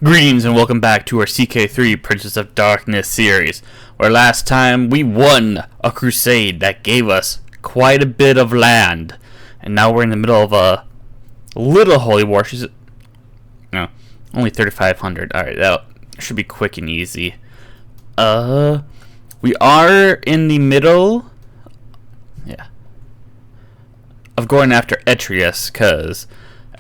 Greetings and welcome back to our CK3 Princess of Darkness series, where last time we won a crusade that gave us quite a bit of land, and now we're in the middle of a little holy war. No, only 3,500. Alright, that should be quick and easy. We are in the middle, of going after Etrius, because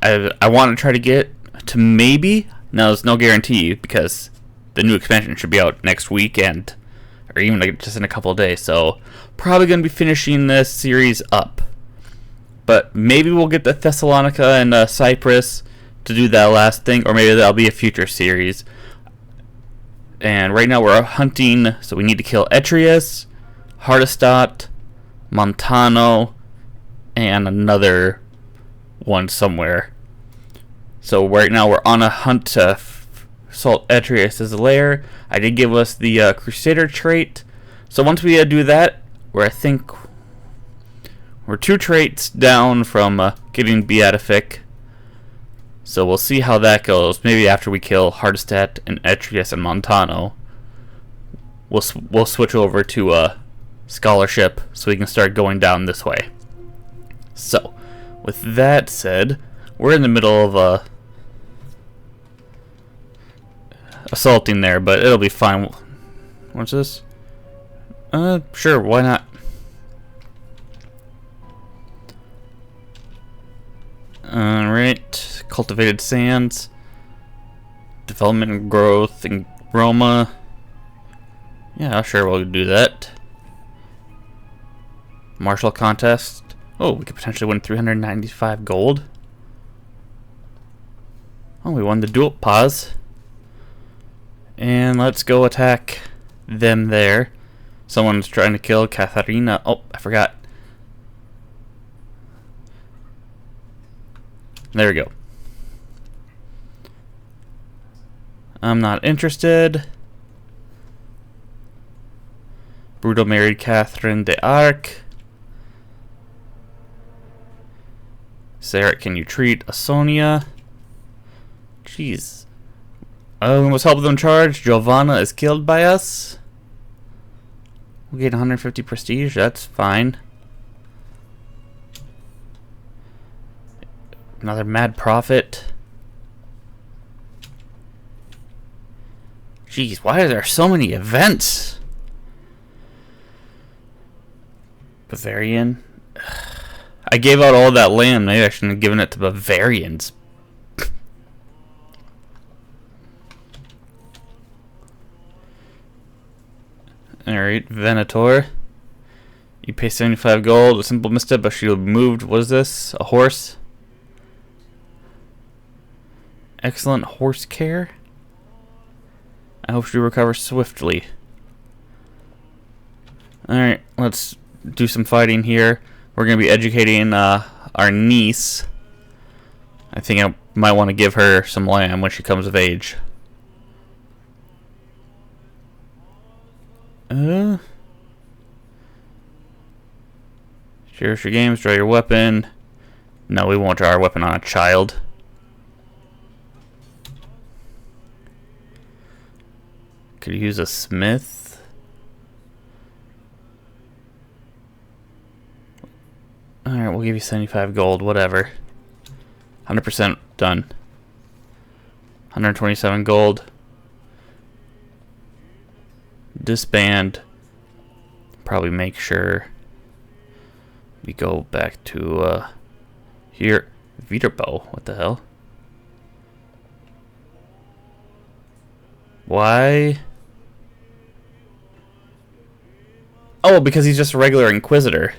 I want to try to get to maybe. Now, there's no guarantee because the new expansion should be out next weekend, or even just in a couple of days. So, probably going to be finishing this series up. But maybe we'll get the Thessalonica and Cyprus to do that last thing, or maybe that'll be a future series. And right now we're hunting, so we need to kill Etrius, Hardestat, Montano, and another one somewhere. So right now we're on a hunt to assault Etrius' lair. I did give us the Crusader trait. So once we do that, I think we're 2 traits down from getting Beatific. So we'll see how that goes. Maybe after we kill Hardestat and Etrius and Montano, we'll switch over to Scholarship so we can start going down this way. So, with that said, we're in the middle of assaulting there, but it'll be fine. What's this? Sure, why not? Alright, cultivated sands, development and growth, and Roma. Yeah, sure, we'll do that. Martial contest. Oh, we could potentially win 395 gold. Oh, we won the dual pause. And let's go attack them there. Someone's trying to kill Katharina. Oh, I forgot. There we go. I'm not interested. Bruto married Catherine d'Arc. Sarah, can you treat Asonia? Jeez. We must help them charge. Giovanna is killed by us. We'll get 150 prestige. That's fine. Another mad prophet. Jeez, why are there so many events? Bavarian. I gave out all that land. Maybe I shouldn't have given it to Bavarians. Alright, Venator. You pay 75 gold. A simple misstep, but she moved. What is this? A horse? Excellent horse care. I hope she recovers swiftly. Alright, let's do some fighting here. We're going to be educating our niece. I think I might want to give her some land when she comes of age. Cherish your games, draw your weapon. No, we won't draw our weapon on a child. Could use a smith. Alright, we'll give you 75 gold, whatever. 100% done. 127 gold. Disband. Probably make sure we go back to here. Viterbo, what the hell? Why? Oh, because he's just a regular Inquisitor.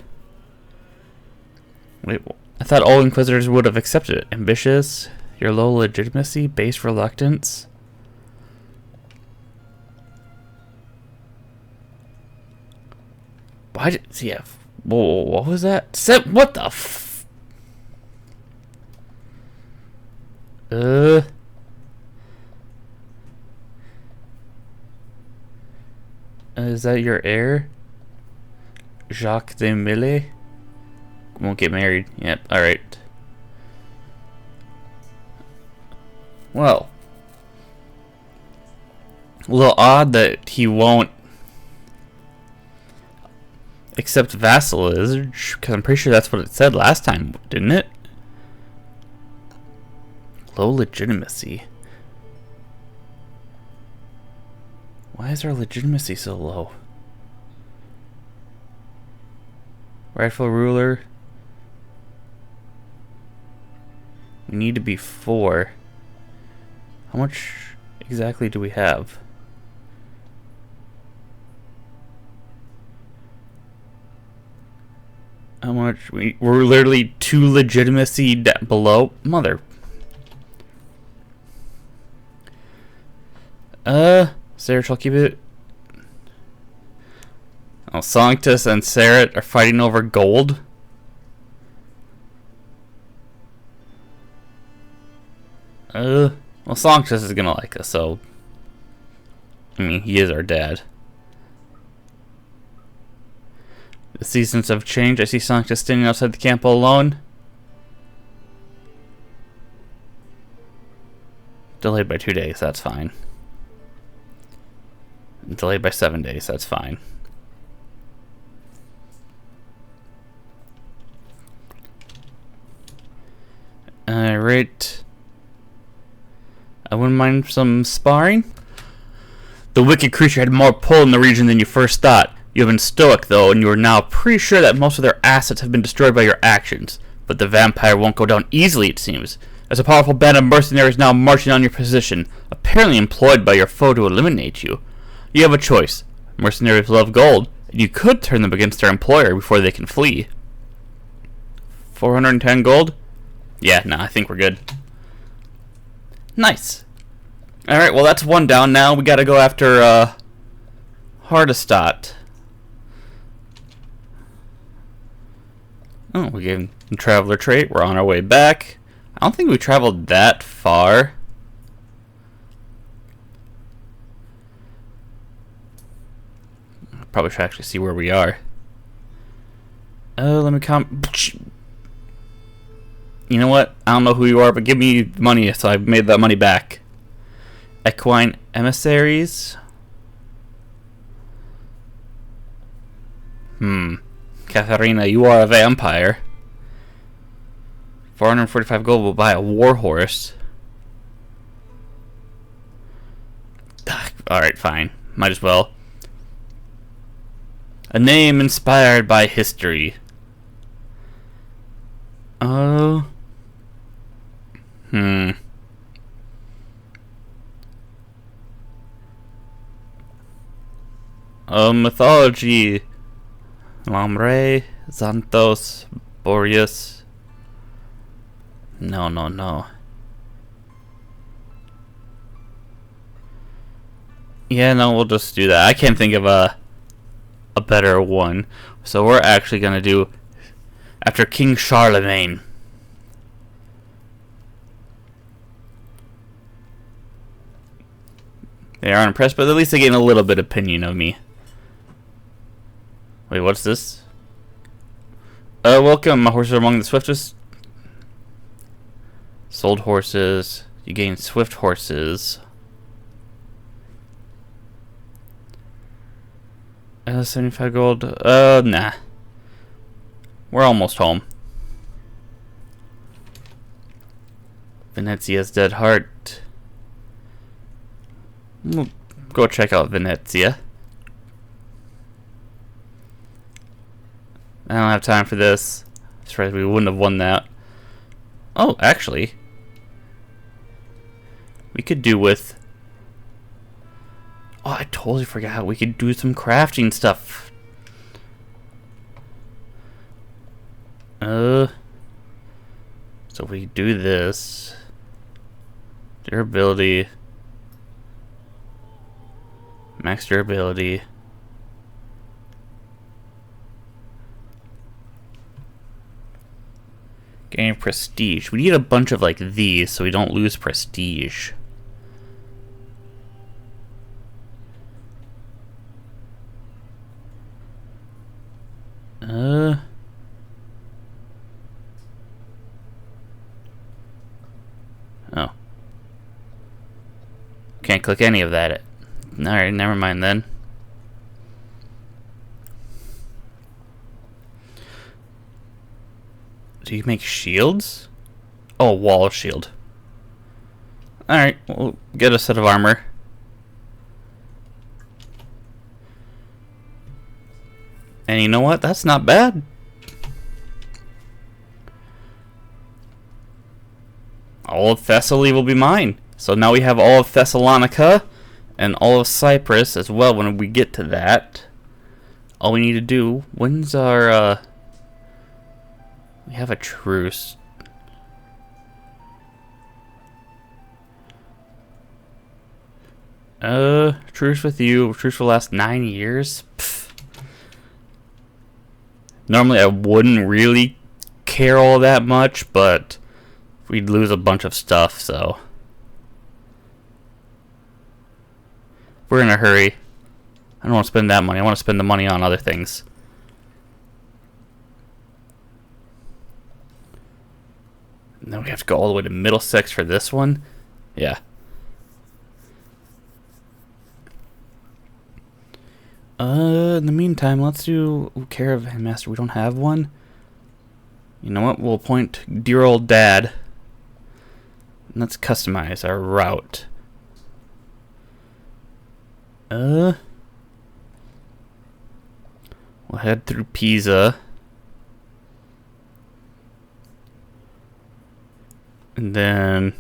Wait, I thought all Inquisitors would have accepted it. Ambitious, your low legitimacy, base reluctance. Why did CF? Whoa, what was that? What the f? Is that your heir? Jacques de Millet? Won't get married. Yep, alright. Well, A little odd that he won't accept vassalage, because I'm pretty sure that's what it said last time, didn't it? Low legitimacy. Why is our legitimacy so low? Rightful ruler. We need to be 4. How much exactly do we have? How much? We're literally 2 legitimacy below. Mother. Sarah, shall keep it. Oh, Sanctus and Sarah are fighting over gold. Well, Sanctus is gonna like us, so. I mean, he is our dad. The seasons have changed. I see Sanctus standing outside the camp all alone. Delayed by 2 days, that's fine. Delayed by 7 days, that's fine. Alright. I wouldn't mind some sparring. The wicked creature had more pull in the region than you first thought. You have been stoic, though, and you are now pretty sure that most of their assets have been destroyed by your actions. But the vampire won't go down easily, it seems. There's a powerful band of mercenaries now marching on your position, apparently employed by your foe to eliminate you. You have a choice. Mercenaries love gold, and you could turn them against their employer before they can flee. 410 gold? Yeah, no, I think we're good. Nice. Alright, well that's 1 down now. We gotta go after, Hardestot. Oh, we gave him a traveler trait. We're on our way back. I don't think we traveled that far. Probably should actually see where we are. Oh, let me come. You know what? I don't know who you are, but give me money, so I made that money back. Equine emissaries. Katharina, you are a vampire. 445 gold will buy a war horse. Alright, fine. Might as well. A name inspired by history. Oh. Mythology. Lamre, Xanthos, Boreas. No. Yeah, no, we'll just do that. I can't think of a better one. So we're actually gonna do after King Charlemagne. They aren't impressed, but at least they gain a little bit of opinion of me. Wait, what's this? Welcome. My horses are among the swiftest. Sold horses. You gain swift horses. 75 gold. Nah. We're almost home. Venezia's dead heart. We'll go check out Venezia. I don't have time for this. That's right, we wouldn't have won that. Oh, actually. We could do with... Oh, I totally forgot. We could do some crafting stuff. So we do this. Durability. Max durability. Gain prestige. We need a bunch of like these so we don't lose prestige. Oh. Can't click any of that Alright, never mind then. Do you make shields? Oh, wall shield. Alright, we'll get a set of armor. And you know what? That's not bad. All of Thessaly will be mine. So now we have all of Thessalonica and all of Cyprus as well when we get to that. All we need to do... When's our... We have a truce. Truce with you. Truce will last 9 years? Pfft. Normally I wouldn't really care all that much, but we'd lose a bunch of stuff, so we're in a hurry. I don't want to spend that money. I want to spend the money on other things. And then we have to go all the way to Middlesex for this one. Yeah. In the meantime, let's do Caravan Master. We don't have one. You know what? We'll appoint dear old dad. And let's customize our route. We'll head through Pisa. And then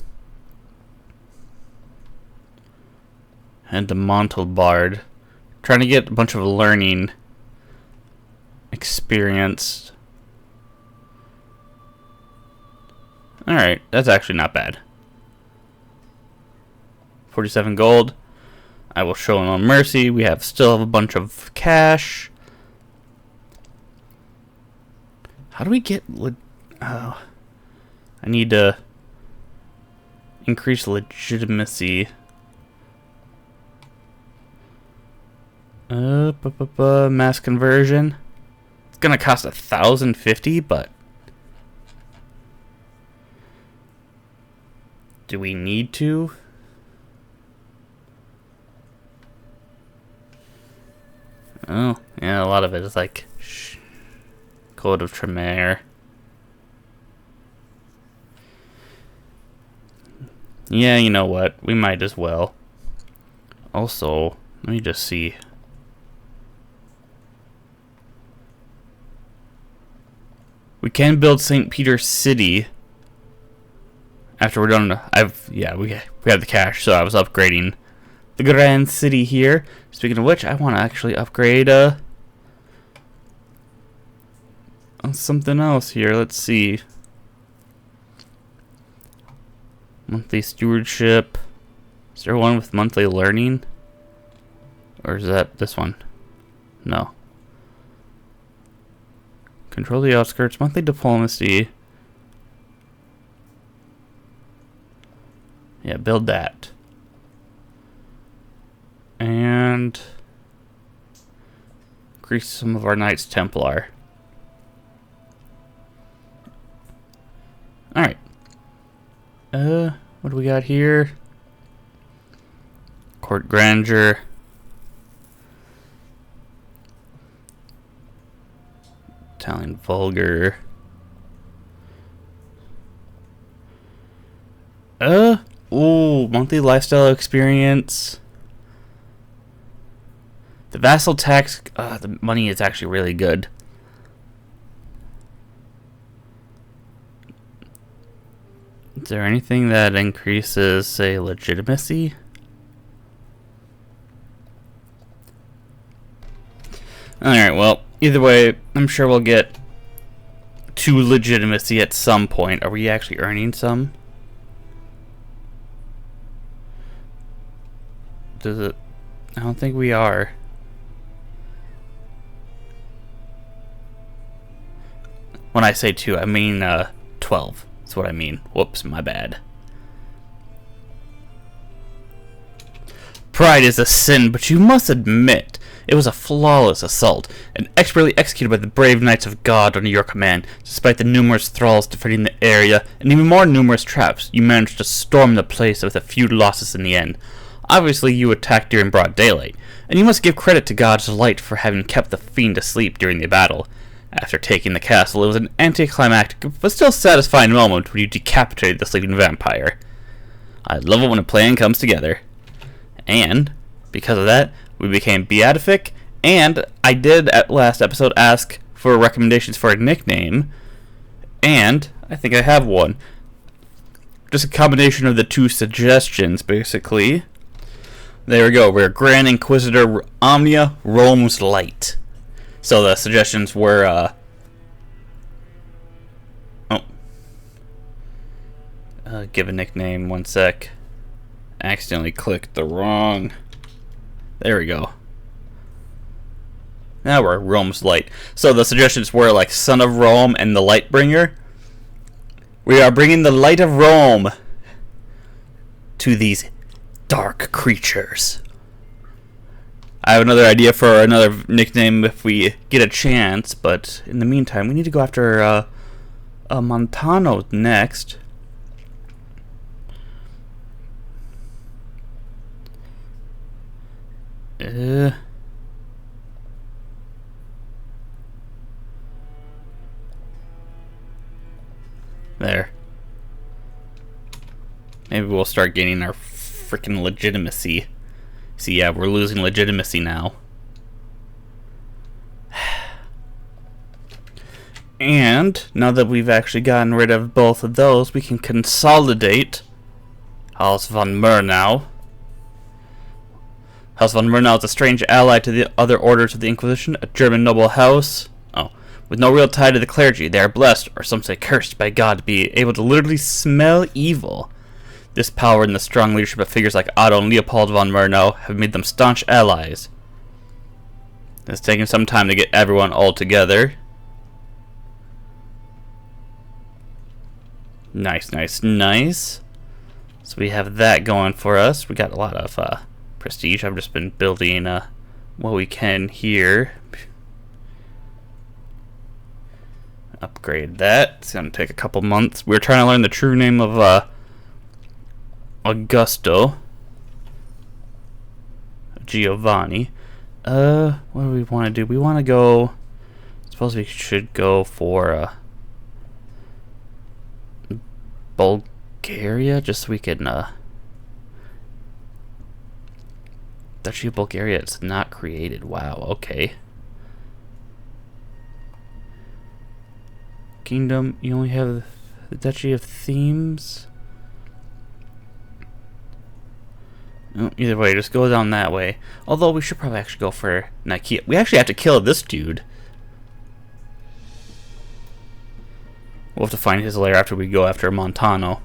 head to Montalbard. Trying to get a bunch of learning experience. Alright, that's actually not bad. 47 gold. I will show no mercy. We still have a bunch of cash. How do we get... I need to increase legitimacy. Mass conversion. It's gonna cost 1,050, but do we need to? Oh, yeah, a lot of it is like Code of Tremere. Yeah, you know what? We might as well. Also, let me just see. We can build St. Peter's City after we're done. We had the cash, so I was upgrading the Grand City here. Speaking of which, I want to actually upgrade on something else here. Let's see. Monthly stewardship. Is there one with monthly learning? Or is that this one? No. Control the outskirts, monthly diplomacy. Yeah, build that. And increase some of our Knights Templar. Alright. What do we got here? Court Grandeur. Italian Vulgar. Ooh, monthly lifestyle experience. The vassal tax, the money is actually really good. Is there anything that increases, say, legitimacy? Alright, well, either way, I'm sure we'll get to legitimacy at some point. Are we actually earning some? Does it? I don't think we are. When I say 2, I mean 12. That's what I mean. Whoops, my bad. Pride is a sin, but you must admit it was a flawless assault, and expertly executed by the brave knights of God under your command. Despite the numerous thralls defending the area, and even more numerous traps, you managed to storm the place with a few losses in the end. Obviously, you attacked during broad daylight, and you must give credit to God's light for having kept the fiend asleep during the battle. After taking the castle, it was an anticlimactic but still satisfying moment when you decapitated the sleeping vampire. I love it when a plan comes together. And, because of that, we became beatific, and I did at last episode ask for recommendations for a nickname, and I think I have one. Just a combination of the two suggestions, basically. There we go. We're Grand Inquisitor Omnia Rome's Light. So the suggestions were, give a nickname, one sec. Accidentally clicked the wrong. There we go. Now we're Rome's Light. So the suggestions were like Son of Rome and the Lightbringer. We are bringing the light of Rome to these dark creatures. I have another idea for another nickname if we get a chance, but in the meantime, we need to go after Montano next. There. Maybe we'll start gaining our freaking legitimacy. See, yeah, we're losing legitimacy now. And now that we've actually gotten rid of both of those, we can consolidate House von Murnau. House von Murnau is a strange ally to the other orders of the Inquisition, a German noble house. With no real tie to the clergy, they are blessed, or some say cursed by God, to be able to literally smell evil. This power and the strong leadership of figures like Otto and Leopold von Murnau have made them staunch allies. It's taken some time to get everyone all together. Nice, nice, nice. So we have that going for us. We got a lot of prestige. I've just been building what we can here. Upgrade that. It's going to take a couple months. We're trying to learn the true name of Augusto Giovanni. What do we want to do? We want to go... I suppose we should go for Bulgaria, just so we can Duchy of Bulgaria is not created. Wow, okay. Kingdom, you only have the Duchy of Themes. Oh, either way, just go down that way. Although we should probably actually go for Nicaea. We actually have to kill this dude. We'll have to find his lair after we go after Montano.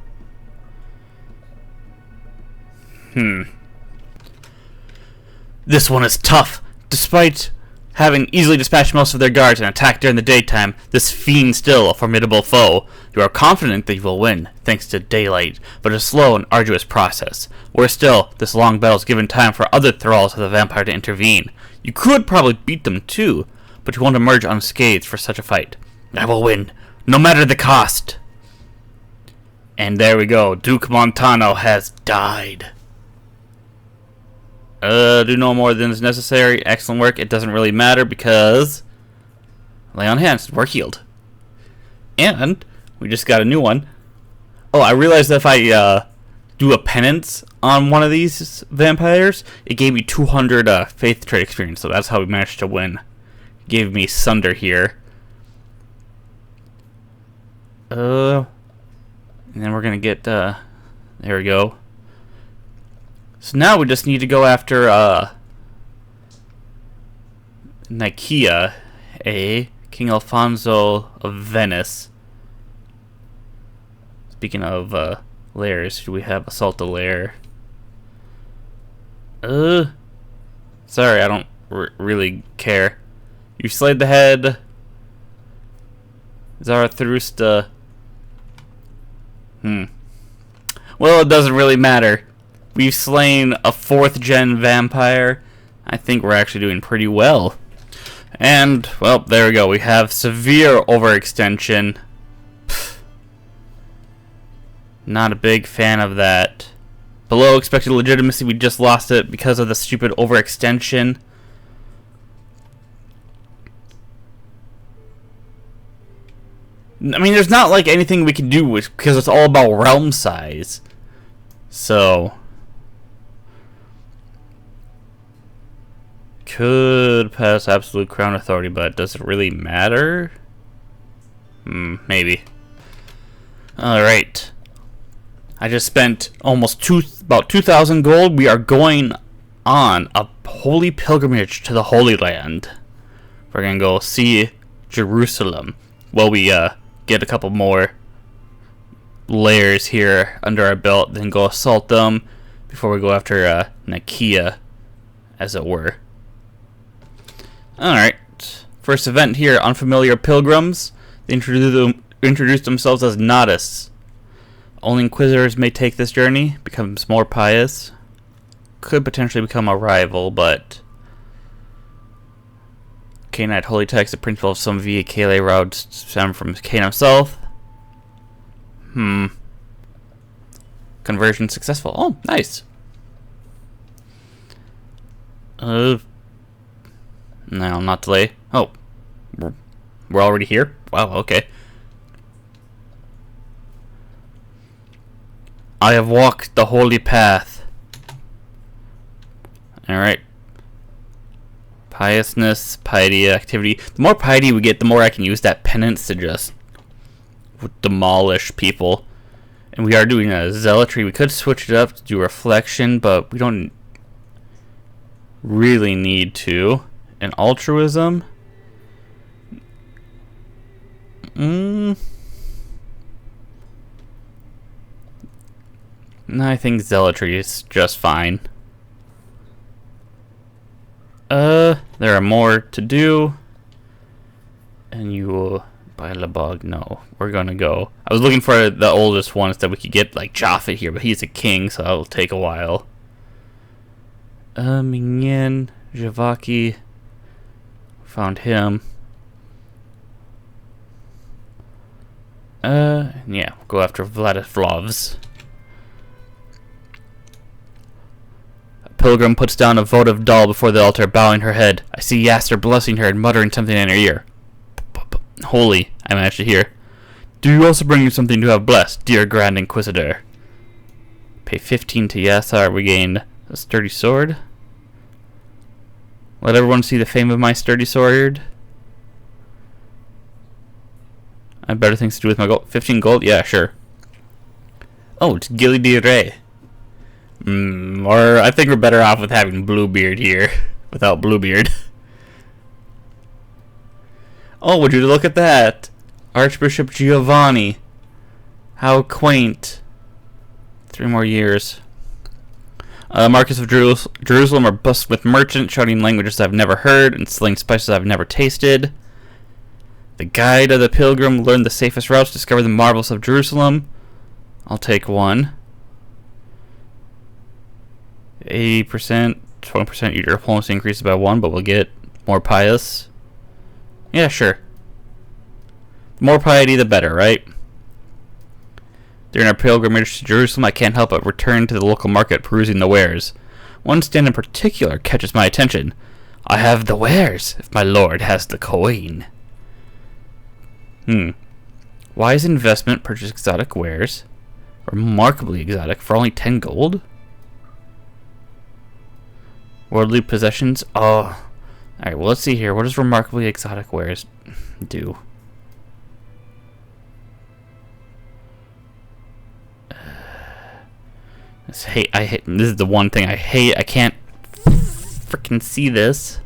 This one is tough. Despite having easily dispatched most of their guards and attacked during the daytime, this fiend still a formidable foe. You are confident that you will win, thanks to daylight, but a slow and arduous process. Worse still, this long battle has given time for other thralls of the vampire to intervene. You could probably beat them too, but you won't emerge unscathed for such a fight. I will win, no matter the cost. And there we go, Duke Montano has died. Do no more than is necessary. Excellent work. It doesn't really matter because lay on hands. We're healed. And we just got a new one. Oh, I realized that if I do a penance on one of these vampires, it gave me 200 faith trait experience. So that's how we managed to win. It gave me Sunder here. And then we're gonna get there we go. So now we just need to go after Nicaea, King Alfonso of Venice. Speaking of lairs, do we have Assault the Lair? Sorry, I don't really care. You slayed the head. Zarathustra. Well, it doesn't really matter. We've slain a 4th gen vampire. I think we're actually doing pretty well. And, well, there we go. We have severe overextension. Not a big fan of that. Below expected legitimacy, we just lost it because of the stupid overextension. I mean, there's not like anything we can do because it's all about realm size. So could pass absolute crown authority, but does it really matter? Maybe. Alright. I just spent almost about 2,000 gold. We are going on a holy pilgrimage to the Holy Land. We're gonna go see Jerusalem. Well, we get a couple more layers here under our belt, then go assault them before we go after Nicaea, as it were. Alright. First event here, unfamiliar pilgrims. They introduce themselves as Nodus. Only Inquisitors may take this journey, becomes more pious. Could potentially become a rival, but Canaanite Holy Text, the principle of some via Kale routes stem from Cain himself. Conversion successful. Oh, nice. No, not delay. Oh, we're already here? Wow, okay. I have walked the holy path. Alright. Piousness, piety, activity. The more piety we get, the more I can use that penance to just demolish people. And we are doing a zealotry. We could switch it up to do reflection, but we don't really need to. And altruism. I think zealotry is just fine. There are more to do. And you will buy Labog. No, we're gonna go. I was looking for the oldest ones that we could get, like Jaffa here, but he's a king, so that'll take a while. Minyan, Javaki. Found him. Yeah, we'll go after Vladislavs. A pilgrim puts down a votive doll before the altar, bowing her head. I see Yasser blessing her and muttering something in her ear. Holy, I managed to hear. Do you also bring me something to have blessed, dear Grand Inquisitor? Pay 15 to Yassar, we gain a sturdy sword. Let everyone see the fame of my sturdy sword. I have better things to do with my gold. 15 gold? Yeah, sure. Oh, it's Gilly de Rey. Or I think we're better off with having Bluebeard here. Without Bluebeard. Oh, would you look at that? Archbishop Giovanni. How quaint. 3 more years. Marcus of Jerusalem are buzzed with merchants shouting languages I've never heard and selling spices I've never tasted. The guide of the pilgrim learned the safest routes, discover the marvels of Jerusalem. I'll take one. 80%, 20% your diplomacy increases by 1, but we'll get more pious. Yeah, sure. The more piety, the better, right? During our pilgrimage to Jerusalem, I can't help but return to the local market, perusing the wares. One stand in particular catches my attention. I have the wares, if my lord has the coin. Wise investment, purchase exotic wares. Remarkably exotic, for only 10 gold? Worldly possessions? Oh. Alright, well, let's see here. What does remarkably exotic wares do? I hate. This is the one thing I hate. I can't freaking see this.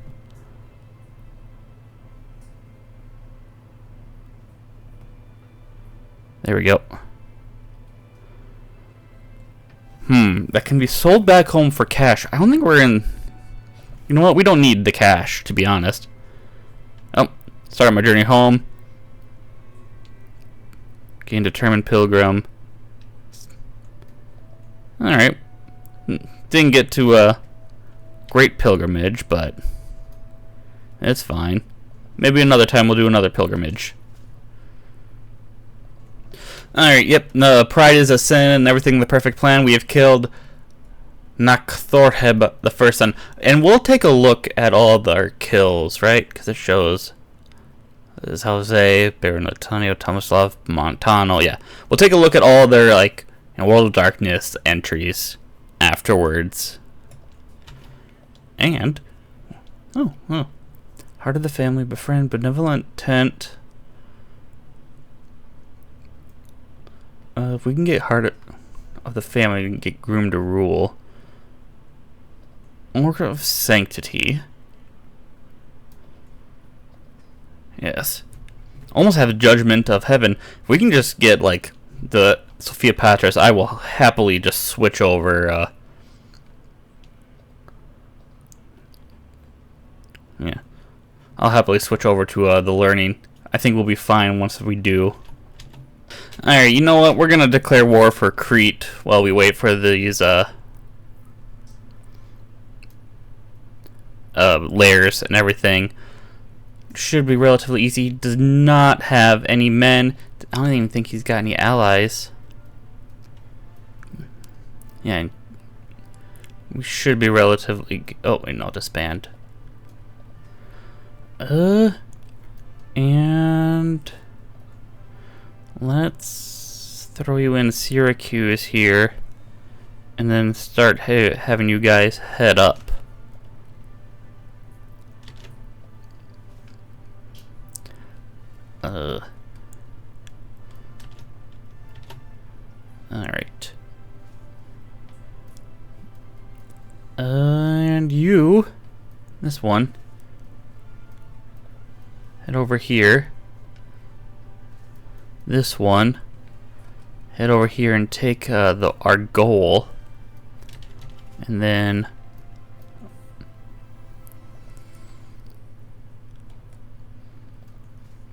There we go. That can be sold back home for cash. I don't think we're in... You know what? We don't need the cash, to be honest. Oh, start my journey home. Gain determined pilgrim. Alright. Didn't get to a great pilgrimage, but it's fine. Maybe another time we'll do another pilgrimage. Alright, yep. No, pride is a sin and everything the perfect plan. We have killed Nakthorheb the first son. And we'll take a look at all their kills, right? Because it shows. This is Jose, Baron Antonio, Tomislav, Montano. Yeah. We'll take a look at all their, like, World of Darkness entries afterwards. And. Oh. Heart of the family, befriend, benevolent tent. If we can get Heart of the family, we can get Groom to rule. Order of Sanctity. Yes. Almost have a Judgment of Heaven. If we can just get, like, the Sophia Patris, I will happily just switch over. Yeah. I'll happily switch over to the learning. I think we'll be fine once we do. Alright, you know what? We're gonna declare war for Crete while we wait for these layers and everything. Should be relatively easy. Does not have any men. I don't even think he's got any allies. Yeah. We should be relatively... Oh, wait, no, disband. And... let's throw you in Syracuse here. And then start having you guys head up. Alright. And you, this one, head over here. This one, head over here and take our goal. And then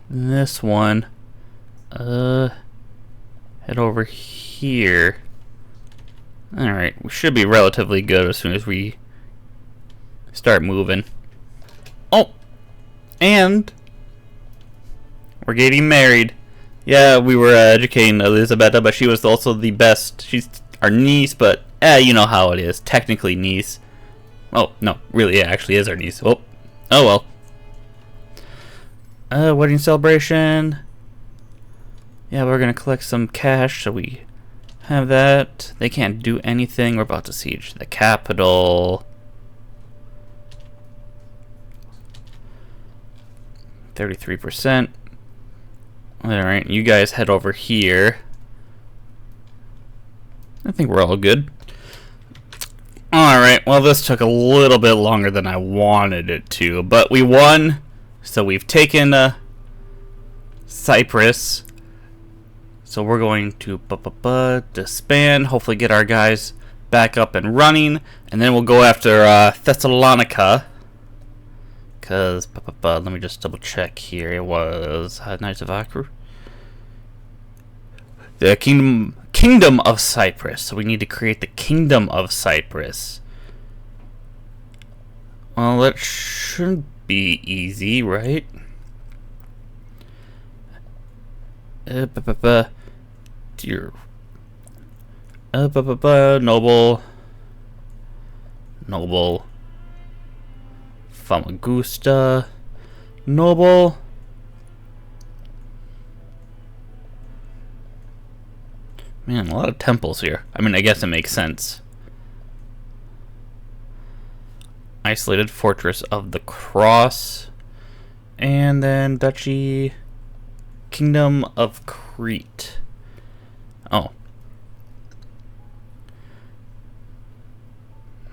this one, head over here. Alright, we should be relatively good as soon as we start moving. Oh! And we're getting married. Yeah, we were educating Elisabetta, but she was also the best. She's our niece, but you know how it is. Technically niece. Oh, no, really, it actually is our niece. Oh well. Wedding celebration. Yeah, we're gonna collect some cash, so we have that. They can't do anything. We're about to siege the capital. 33%. Alright, you guys head over here. I think we're all good. Alright, well, this took a little bit longer than I wanted it to, but we won. So we've taken Cyprus. So we're going to disband, hopefully get our guys back up and running, and then we'll go after Thessalonica. Because, let me just double check here. It was Knights of Akru. The Kingdom of Cyprus. So we need to create the Kingdom of Cyprus. Well, that shouldn't be easy, right? Dear. Noble. Famagusta. Noble. Man, a lot of temples here. I mean, I guess it makes sense. Isolated Fortress of the Cross. And then Duchy Kingdom of Crete. Oh.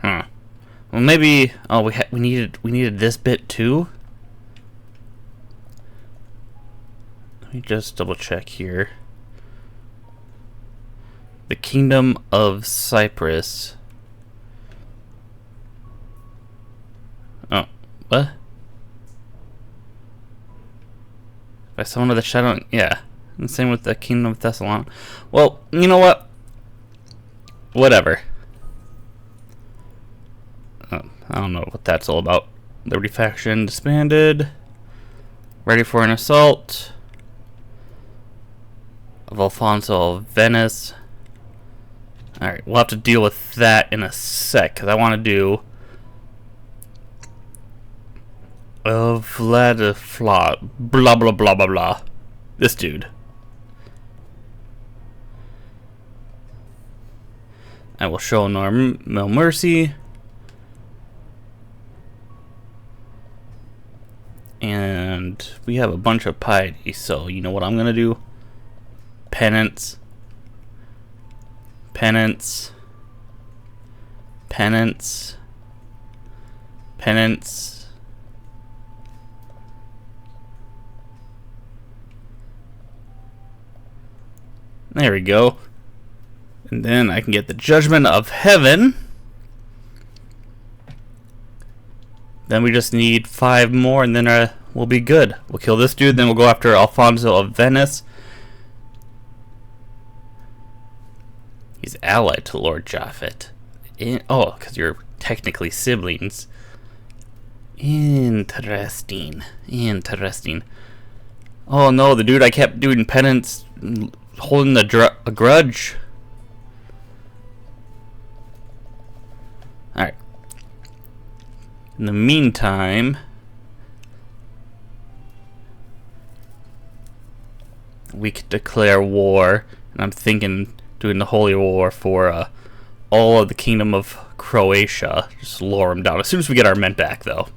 Huh. Well, maybe. Oh, we needed this bit too. Let me just double check here. The Kingdom of Cyprus. Oh, what? By someone with a shadow. Yeah. And same with the Kingdom of Thessalonica. Well, you know what? Whatever. I don't know what that's all about. Liberty faction disbanded. Ready for an assault. Of Alfonso of Venice. Alright, we'll have to deal with that in a sec, because I want to do Vladifla, blah blah blah blah blah. This dude. I will show no mercy. And we have a bunch of piety, so you know what I'm gonna do? Penance. Penance. Penance. Penance. There we go. And then I can get the judgment of heaven. Then we just need 5 more, and then we'll be good. We'll kill this dude, then we'll go after Alfonso of Venice. He's allied to Lord Japhet. Oh, because you're technically siblings. Interesting. Interesting. Oh no, the dude I kept doing penance, holding a grudge. Alright. In the meantime, we could declare war, and I'm thinking doing the holy war for all of the kingdom of Croatia. Just lower them down as soon as we get our men back, though.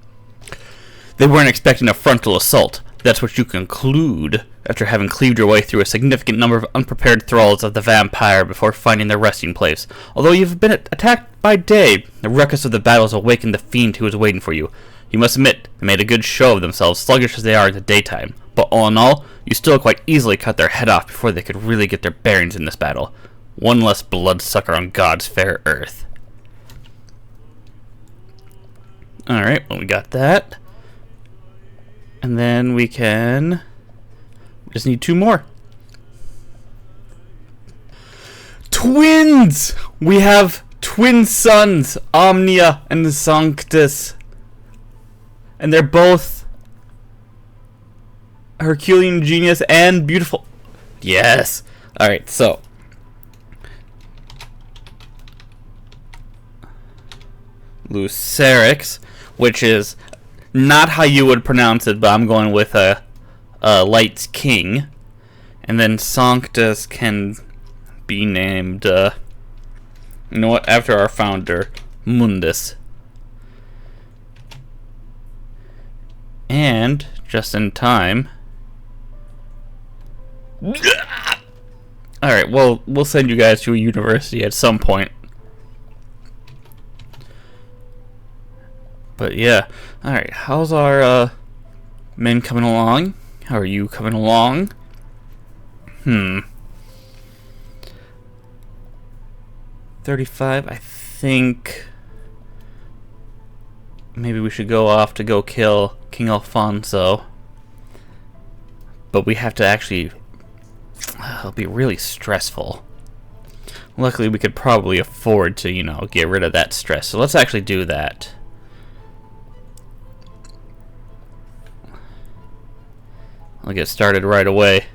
They weren't expecting a frontal assault. That's what you conclude after having cleaved your way through a significant number of unprepared thralls of the vampire before finding their resting place. Although you've been attacked by day, the ruckus of the battles awakened the fiend who was waiting for you. You must admit, they made a good show of themselves, sluggish as they are in the daytime. But all in all, you still quite easily cut their head off before they could really get their bearings in this battle. One less bloodsucker on God's fair earth. Alright, well we got that. And then we just need 2 more. Twins! We have twin sons, Omnia and Sanctus. And they're both Herculean genius and beautiful. Yes. Alright, so Lucerix, which is not how you would pronounce it, but I'm going with Light's King. And then Sanctus can be named, you know what, after our founder, Mundus. And, just in time... Alright, well, we'll send you guys to a university at some point. But yeah, alright, how's our men coming along? How are you coming along? 35, I think maybe we should go off to go kill King Alfonso. But we have to actually, it'll be really stressful. Luckily we could probably afford to, you know, get rid of that stress. So let's actually do that. I'll get started right away.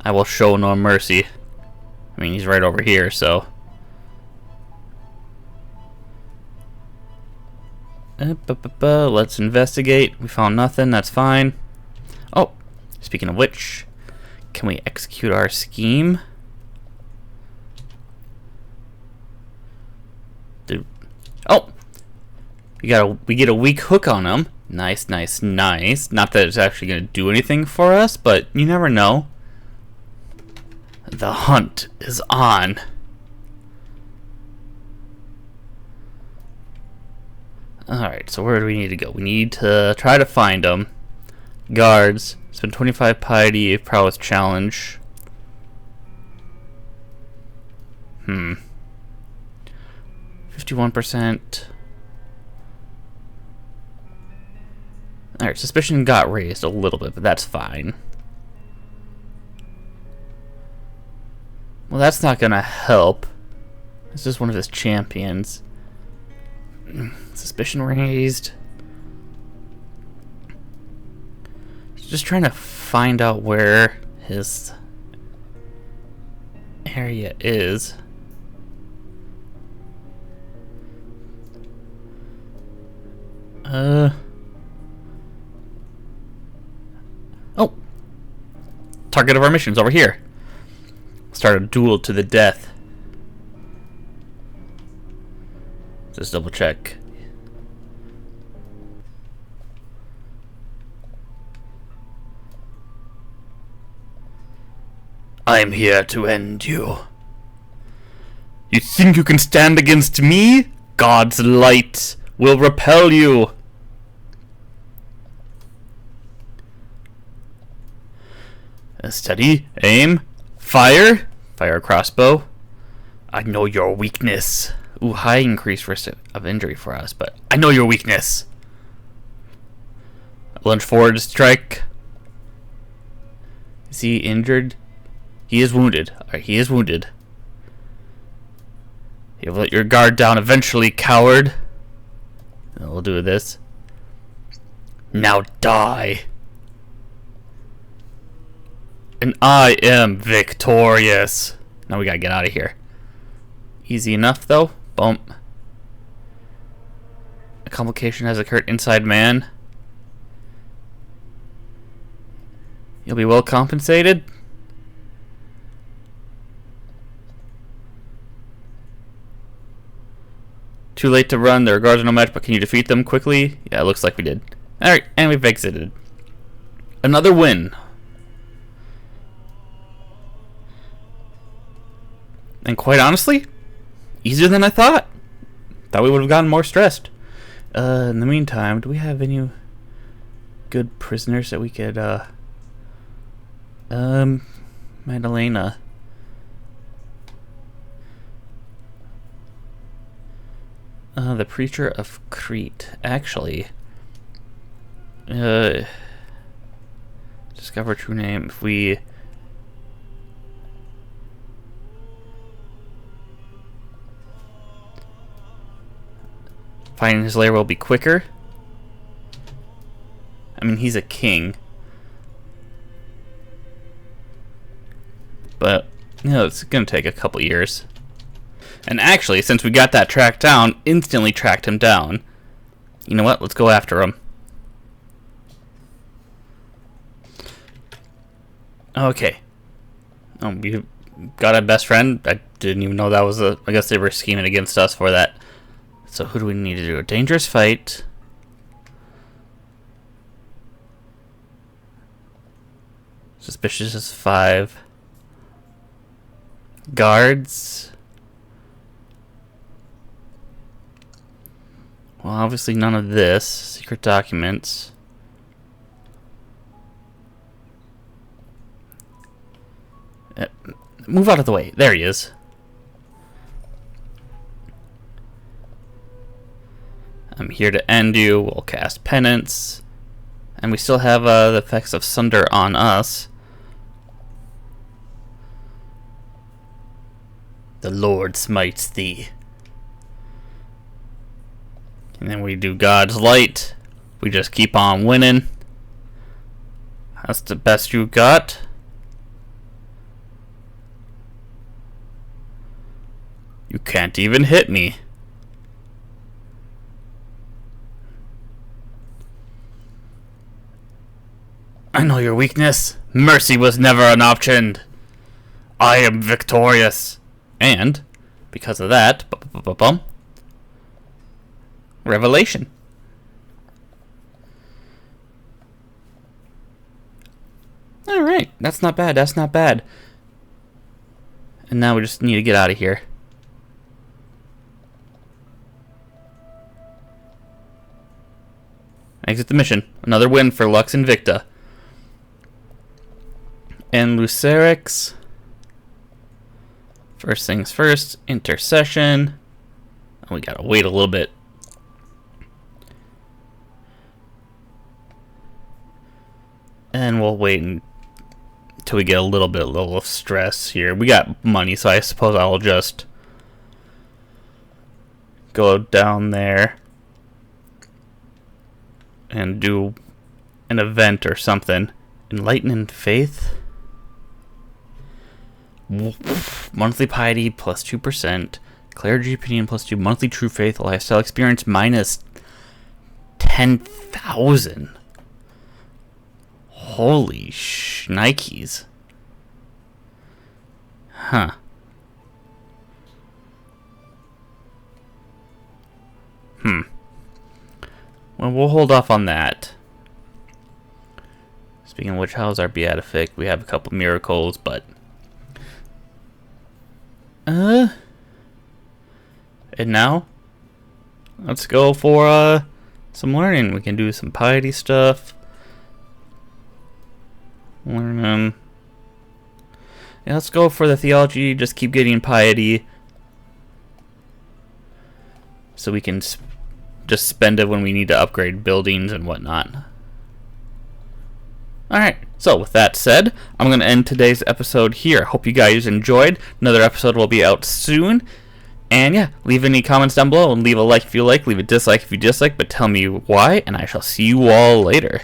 I will show no mercy. I mean, he's right over here, so... Let's investigate. We found nothing, that's fine. Oh, speaking of which, can we execute our scheme? Oh! We get a weak hook on him. Nice, nice, nice. Not that it's actually going to do anything for us, but you never know. The hunt is on. Alright, so where do we need to go? We need to try to find them. Guards. Spend 25 piety prowess challenge. 51%. Alright, suspicion got raised a little bit, but that's fine. Well, that's not gonna help. It's just one of his champions. Suspicion raised. Just trying to find out where his area is. Oh. Target of our mission's over here. Start a duel to the death. Just double check. I'm here to end you. You think you can stand against me? God's light will repel you. Steady, aim, fire. Fire crossbow. I know your weakness. Ooh, high increased risk of injury for us, but I know your weakness. Lunge forward, strike. Is he injured? He is wounded. Alright, he is wounded. You'll let your guard down eventually, coward. And we'll do this. Now die. And I am victorious. Now we gotta get out of here. Easy enough, though. Bump. A complication has occurred inside man. You'll be well compensated. Too late to run. Their guards are no match, but can you defeat them quickly? Yeah, it looks like we did. Alright, and we've exited. Another win. And quite honestly, easier than I thought. Thought we would have gotten more stressed. In the meantime, do we have any good prisoners that we could, Magdalena. The preacher of Crete. Actually, discover true name. If we finding his lair will be quicker. I mean, he's a king. But, you know, it's going to take a couple years. And actually, since we got that tracked down, instantly tracked him down. You know what? Let's go after him. Okay. We got a best friend. I didn't even know that was a... I guess they were scheming against us for that. So who do we need to do? A dangerous fight. Suspicious is 5. Guards. Well, obviously none of this. Secret documents. Move out of the way. There he is. I'm here to end you. We'll cast penance. And we still have the effects of Sunder on us. The Lord smites thee. And then we do God's light. We just keep on winning. That's the best you got. You can't even hit me. I know your weakness. Mercy was never an option. I am victorious. And, because of that, revelation. Alright, that's not bad, that's not bad. And now we just need to get out of here. Exit the mission. Another win for Lux Invicta. And Lucerix. First things first, intercession. Oh, we gotta wait a little bit. And we'll wait until we get a little of stress here. We got money, so I suppose I'll just go down there and do an event or something. Enlighten in faith. Monthly piety plus 2%. Clergy opinion plus 2. Monthly true faith. Lifestyle experience minus 10,000. Holy shnikes. Huh. Well, we'll hold off on that. Speaking of which, how's our beatific? We have a couple miracles, but... And now? Let's go for, some learning. We can do some piety stuff. Learn, yeah, let's go for the theology. Just keep getting piety. So we can just spend it when we need to upgrade buildings and whatnot. Alright, so with that said, I'm going to end today's episode here. Hope you guys enjoyed. Another episode will be out soon. And yeah, leave any comments down below and leave a like if you like, leave a dislike if you dislike, but tell me why, and I shall see you all later.